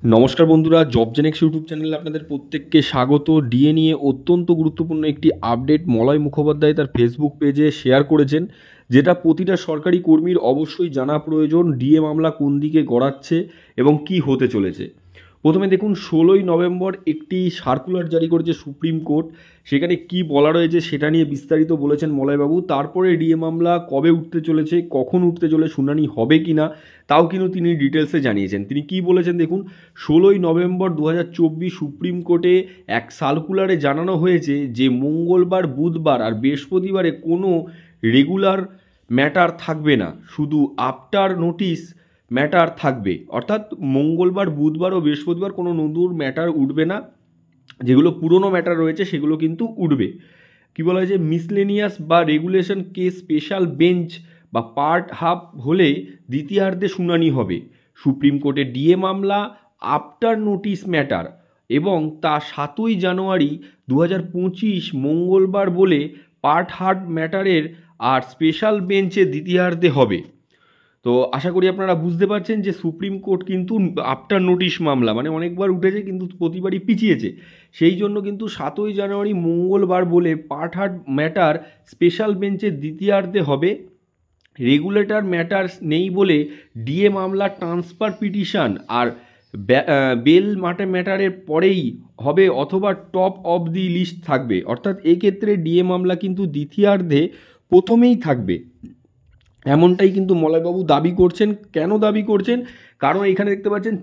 নমস্কার বন্ধুরা, জবজেনেক্স ইউটিউব চ্যানেলে আপনাদের প্রত্যেককে স্বাগত। ডিএ নিয়ে অত্যন্ত গুরুত্বপূর্ণ একটি আপডেট মলয় মুখোপাধ্যায় তার ফেসবুক পেজে শেয়ার করেছেন, যেটা প্রতিটা সরকারি কর্মীর অবশ্যই জানা প্রয়োজন। ডিএ মামলা কোন দিকে গড়াচ্ছে এবং কি হতে চলেছে। প্রথমে দেখুন, 16ই নভেম্বর একটি সার্কুলার জারি করেছে সুপ্রিম কোর্ট। সেখানে কি বলা রয়েছে সেটা নিয়ে বিস্তারিত বলেছেন মলয়বাবু। তারপরে ডিএ মামলা কবে উঠতে চলেছে, কখন উঠতে চলে, শুনানি হবে কি না, তাও কিন্তু তিনি ডিটেলসে জানিয়েছেন। তিনি কি বলেছেন দেখুন, 16ই নভেম্বর 2024 সুপ্রিম কোর্টে এক সার্কুলারে জানানো হয়েছে যে মঙ্গলবার, বুধবার আর বৃহস্পতিবারে কোনো রেগুলার ম্যাটার থাকবে না, শুধু আফটার নোটিশ ম্যাটার থাকবে। অর্থাৎ মঙ্গলবার, বুধবার ও বৃহস্পতিবার কোনো নতুন ম্যাটার উঠবে না, যেগুলো পুরনো ম্যাটার রয়েছে সেগুলো কিন্তু উঠবে। কি বলা হয় যে মিসলেনিয়াস বা রেগুলেশন কেস স্পেশাল বেঞ্চ বা পার্ট হাফ হলে দ্বিতীয়ার্ধে শুনানি হবে। সুপ্রিম কোর্টে ডিএ মামলা আফটার নোটিশ ম্যাটার এবং তা 7ই জানুয়ারি 2025 মঙ্গলবার বলে পার্ট হার্ট ম্যাটারের আর স্পেশাল বেঞ্চে দ্বিতীয়ার্ধে হবে। তো আশা করি আপনারা বুঝতে পারছেন যে সুপ্রিম কোর্ট কিন্তু আফটার নোটিশ মামলা মানে অনেকবার উঠেছে কিন্তু প্রতিবারই পিছিয়েছে। সেই জন্য কিন্তু 7ই জানুয়ারি মঙ্গলবার বলে পার্ট ম্যাটার স্পেশাল বেঞ্চের দ্বিতীয়ার্ধে হবে। রেগুলেটর ম্যাটার্স নেই বলে ডিএ মামলা ট্রান্সফার পিটিশন আর বেল ম্যাটারের পরেই হবে অথবা টপ অফ দি লিস্ট থাকবে। অর্থাৎ এক্ষেত্রে ডিএ মামলা কিন্তু দ্বিতীয়ার্ধে প্রথমেই থাকবে, এমনটাই কিন্তু মলয়বাবু দাবি করছেন। কেন দাবি করছেন? কারণ এখানে দেখতে পাচ্ছেন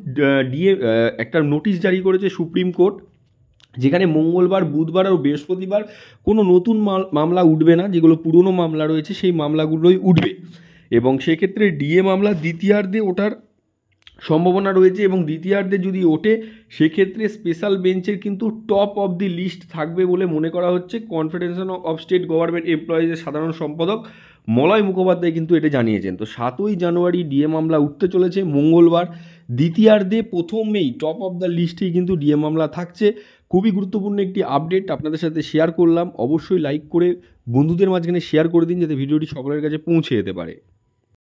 ডিএ একটা নোটিশ জারি করেছে সুপ্রিম কোর্ট, যেখানে মঙ্গলবার, বুধবার আর বৃহস্পতিবার কোনো নতুন মামলা উঠবে না, যেগুলো পুরনো মামলা রয়েছে সেই মামলাগুলোই উঠবে। এবং সেক্ষেত্রে ডিএ মামলা দ্বিতীয়ার্ধে ওঠার সম্ভাবনা রয়েছে এবং দ্বিতীয়ার্ধে যদি ওঠে সেক্ষেত্রে স্পেশাল বেঞ্চের কিন্তু টপ অফ দি লিস্ট থাকবে বলে মনে করা হচ্ছে। কনফেডারেশন অফ স্টেট গভর্নমেন্ট এমপ্লয়িজের সাধারণ সম্পাদক মলয় মুখোপাধ্যায় কিন্তু এটা জানিয়েছেন। তো 7ই জানুয়ারি ডিএ মামলা উঠতে চলেছে মঙ্গলবার, দ্বিতীয়ার্ধে প্রথমেই টপ অফ দ্য লিস্টেই কিন্তু ডিএ মামলা থাকছে। খুবই গুরুত্বপূর্ণ একটি আপডেট আপনাদের সাথে শেয়ার করলাম। অবশ্যই লাইক করে বন্ধুদের মাঝখানে শেয়ার করে দিন, যাতে ভিডিওটি সকলের কাছে পৌঁছে যেতে পারে।